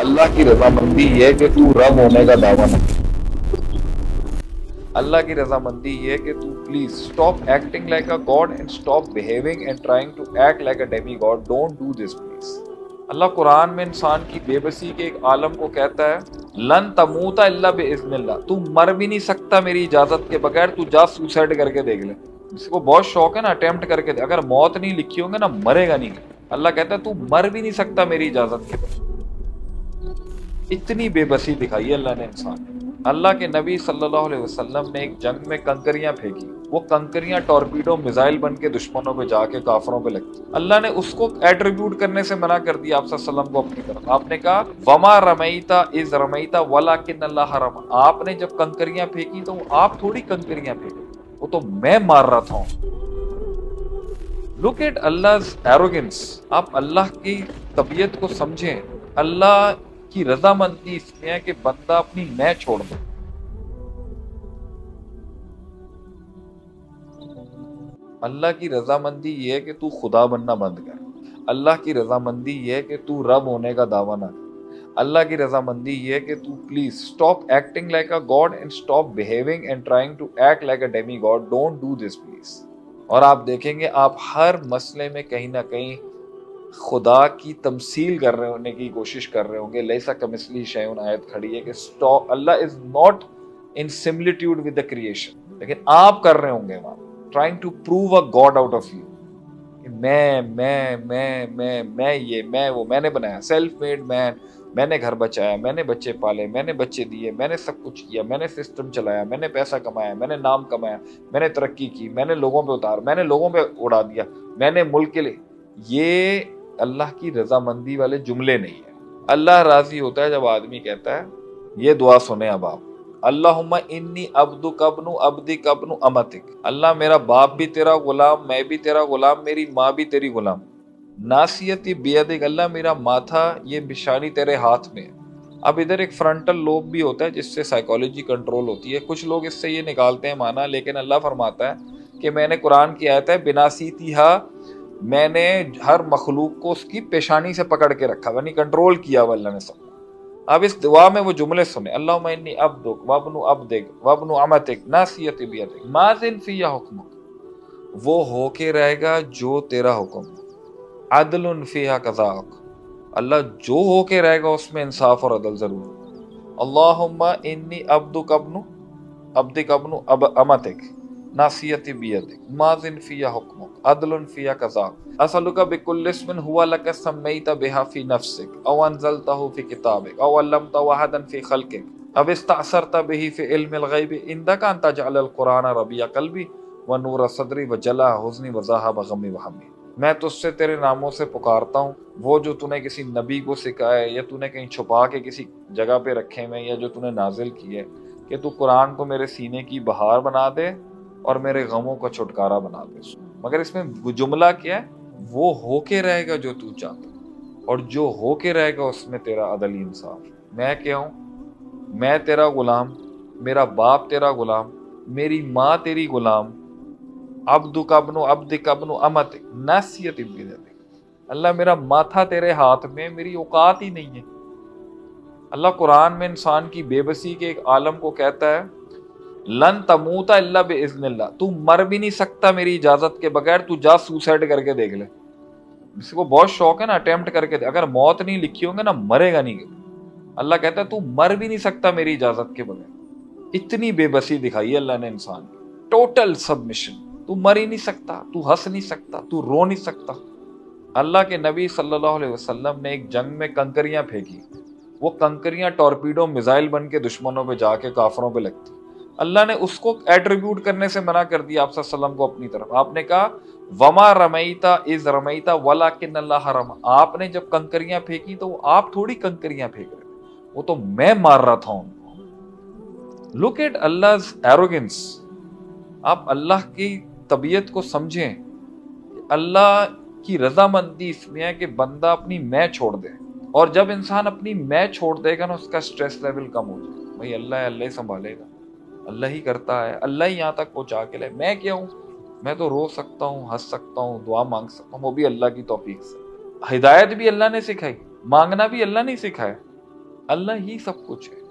अल्लाह की रजामंदी ये है कि तू रब होने का दावा न कर। अल्लाह की रजामंदी ये है कि तू please stop acting like a god and stop behaving and trying to act like a demigod. Don't do this please. अल्लाह कुरान में इंसान की बेबसी के एक आलम को कहता है, लन तमूता इल्ला बिइज़्निल्लाह, तू मर भी नहीं सकता मेरी इजाजत के बगैर, तू जा सुसाइड करके देख ले। जिसको बहुत शौक है ना अटेम्प्ट करके दे, अगर मौत नहीं लिखी होंगे ना मरेगा नहीं। अल्लाह कहता है तू मर भी नहीं सकता मेरी इजाजत के बगैर। इतनी बेबसी दिखाई है अल्लाह ने इंसान। अल्लाह के नबी सल्लल्लाहु अलैहि वसल्लम ने एक जंग में कंकरियां फेंकी, वो कंकरियां टॉर्पीडो मिसाइल बन के दुश्मनों पे जाके काफरों पे लगती। अल्लाह ने उसको एट्रीब्यूट करने से मना कर दिया आप सल्लल्लाहु अलैहि वसल्लम को अपनी तरफ। आपने कहा वमा रमईता इज रमईता वलाकिन अल्लाह रमा, आपने जब कंकरियां फेंकी तो आप थोड़ी कंकरियां फेंकी, वो तो मैं मार रहा था। Look at Allah's arrogance. आप अल्लाह की तबीयत को समझें। अल्लाह की रजामंदी इसमें है कि बंदा अपनी मैं छोड़ दे। अल्लाह की रजामंदी ये है कि तू खुदा बनना बंद कर। अल्लाह की रजामंदी ये है कि तू रब होने का दावा ना कर। अल्लाह की रजामंदी ये है कि तू please stop acting like a god and stop behaving and trying to act like a demigod. Don't do this please. और आप देखेंगे आप हर मसले में कहीं ना कहीं खुदा की तमसील कर रहे होने की कोशिश कर रहे होंगे। लैसा कमिस्ली शैउन आयत खड़ी है कि stop, Allah is not in similitude with the creation, लेकिन आप कर रहे होंगे वहां trying to prove a god out of you. मैं ये मैं वो, मैंने बनाया, सेल्फ मेड मैन, मैंने घर बचाया, मैंने बच्चे पाले, मैंने बच्चे दिए, मैंने सब कुछ किया, मैंने सिस्टम चलाया, मैंने पैसा कमाया, मैंने नाम कमाया, मैंने तरक्की की, मैंने लोगों पे उतार, मैंने लोगों पे उड़ा दिया, मैंने मुल्क के लिए। ये अल्लाह की रजामंदी वाले जुमले नहीं है। अल्लाह राजी होता है जब आदमी कहता है, ये दुआ सुने अब आप, अल्लाहुम्मा इन्नी अब्दु कब्नु अब्दी कब्नु अमतिक, अल्लाह मेरा बाप भी तेरा गुलाम, मैं भी तेरा गुलाम, मेरी माँ भी तेरी गुलाम, नासियती बियदिक, अल्लाह मेरा माथा ये निशानी तेरे हाथ में है। अब इधर एक फ्रंटल लोब भी होता है जिससे साइकोलॉजी कंट्रोल होती है। कुछ लोग इससे ये निकालते हैं माना, लेकिन अल्लाह फरमाता है कि मैंने कुरान की आयत है बिनासीतिहा, मैंने हर मखलूक को उसकी पेशानी से पकड़ के रखा, यानी कंट्रोल किया अल्लाह ने सब। अब इस दुआ में वो जुमले सुने, अल्लाहुम्मा इन्नी अब्दुक वब्नु अब्दिक वब्नु अमतिक नासियती बियदिक माजिन फिया हुक्मुक, वो होके रहेगा जो तेरा हुक्म, अदलुन फिहा कज़ाक, अल्लाह जो होके रहेगा उसमें इंसाफ और अदल जरूर। अल्लाहुम्मा इन्नी अब्दुक अब्नु अब्दिक अब्नु अमतिक नासियती बियदिक माजिन फिया हुक्मुक अदलुन फिया कज़ाक असअलुका बिकुल्लि इस्मिन हुवा लका सम्मैता बिहा फी नफ्सिक औ अनज़लतहु फी किताबिक औ अल्लमतहु अहदन फी खल्किक अब इस्तअसरता बिही फी इल्मिल गैबि इंदका अन तजअलल कुरान रबिया क़ल्बी व नूर सदरी व जला हुज़्नी व ज़हाब गम्मी व हम्मी। मैं तुझसे तेरे नामों से पुकारता हूँ, वो जो तूने किसी नबी को सिखाए या तूने कहीं छुपा के किसी जगह पे रखे हुए, या जो तूने नाजिल किए, कि तू कुरान को मेरे सीने की बहार बना दे और मेरे गमों का छुटकारा बना दे। मगर इसमें जुमला क्या है, वो होके रहेगा जो तू चाहता, और जो होके रहेगा उसमें तेरा अदल इंसाफ। मैं क्या हूँ? मैं तेरा गुलाम, मेरा बाप तेरा गुलाम, मेरी माँ तेरी गुलाम, अब्दु कब्नु अब्दी कब्नु अमतिक नासियत बियदिक, अल्लाह मेरा माथा तेरे हाथ में, मेरी औकात ही नहीं है। अल्लाह कुरान में इंसान की बेबसी के एक आलम को कहता है, लन तमूता इल्ला बिइज़्निल्लाह, तू मर भी नहीं सकता मेरी इजाजत के बगैर, तू जा सुसाइड करके देख ले। जिसको बहुत शौक है ना अटेम्प्ट करके दे, अगर मौत नहीं लिखी होंगे ना मरेगा नहीं। अल्लाह कहता है तू मर भी नहीं सकता मेरी इजाजत के बगैर। इतनी बेबसी दिखाई है अल्लाह ने इंसान की, टोटल सबमिशन। तू मर ही नहीं सकता, तू हंस नहीं सकता, तू रो नहीं सकता। अल्लाह के नबी सल्लल्लाहु अलैहि वसल्लम ने एक जंग में कंकरियां फेंकी, वो कंकरियां टॉर्पीडो मिसाइल बन के दुश्मनों पे जाके काफरों पे लगती। अल्लाह ने उसको एट्रीब्यूट करने से मना कर दिया आप सल्लल्लाहु अलैहि वसल्लम को अपनी तरफ। आपने कहा वमा रमईता इज रमईता वलाकिन अल्लाह रमा, आपने जब कंकरियां फेंकी तो आप थोड़ी कंकरियां फेंक रहे, वो तो मैं मार रहा था उनको। Look at Allah's arrogance. आप अल्लाह की तबीयत को समझें। अल्लाह की रजामंदी इसमें है कि बंदा अपनी मैं छोड़ दे, और जब इंसान अपनी मैं छोड़ देगा ना उसका स्ट्रेस लेवल कम हो जाएगा। भाई अल्लाह है, अल्लाह ही संभालेगा, अल्लाह ही करता है, अल्लाह ही यहाँ तक पहुंचा के ले। मैं क्या हूँ? मैं तो रो सकता हूँ, हंस सकता हूँ, दुआ मांग सकता हूँ, वो भी अल्लाह की तौफीक से। हिदायत भी अल्लाह ने सिखाई, मांगना भी अल्लाह ने सिखाया। اللہ ہی سب کچھ ہے.